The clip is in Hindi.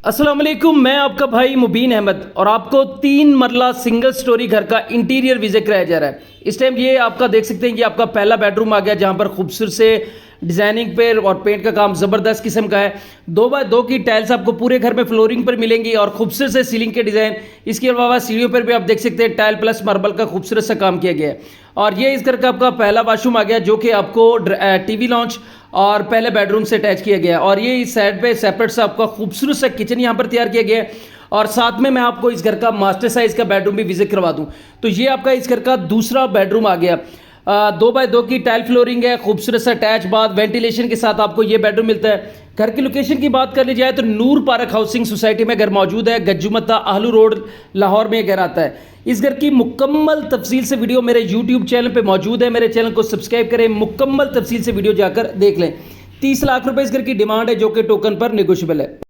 अस्सलाम वालेकुम, मैं आपका भाई मुबीन अहमद और आपको 3 मरला सिंगल स्टोरी घर का इंटीरियर विजिट कराया जा रहा है। इस टाइम ये आपका देख सकते हैं कि आपका पहला बेडरूम आ गया, जहाँ पर खूबसूरत से डिज़ाइनिंग पे और पेंट का काम ज़बरदस्त किस्म का है। 2x2 की टाइल्स आपको पूरे घर में फ्लोरिंग पर मिलेंगी और खूबसूरत से सीलिंग के डिज़ाइन। इसके अलावा सीढ़ियों पर भी आप देख सकते हैं टाइल प्लस मार्बल का खूबसूरत सा काम किया गया है। और ये इस घर का आपका पहला वाशरूम आ गया, जो कि आपको टीवी लॉन्च और पहले बेडरूम से अटैच किया गया है। और ये इस साइड पे सेपरेट सा आपका खूबसूरत सा किचन यहाँ पर तैयार किया गया है। और साथ में मैं आपको इस घर का मास्टर साइज का बेडरूम भी विजिट करवा दूं। तो ये आपका इस घर का दूसरा बेडरूम आ गया। 2x2 की टाइल फ्लोरिंग है, खूबसूरत सा अटैच बाथ वेंटिलेशन के साथ आपको ये बेडरूम मिलता है। घर की लोकेशन की बात कर ली जाए तो नूर पार्क हाउसिंग सोसाइटी में घर मौजूद है। गज्जुमत्ता आहलू रोड लाहौर में घर आता है। इस घर की मुकम्मल तफसील से वीडियो मेरे यूट्यूब चैनल पे मौजूद है। मेरे चैनल को सब्सक्राइब करें, मुकम्मल तफसील से वीडियो जाकर देख लें। 30 लाख रुपए इस घर की डिमांड है, जो कि टोकन पर नेगोशिएबल है।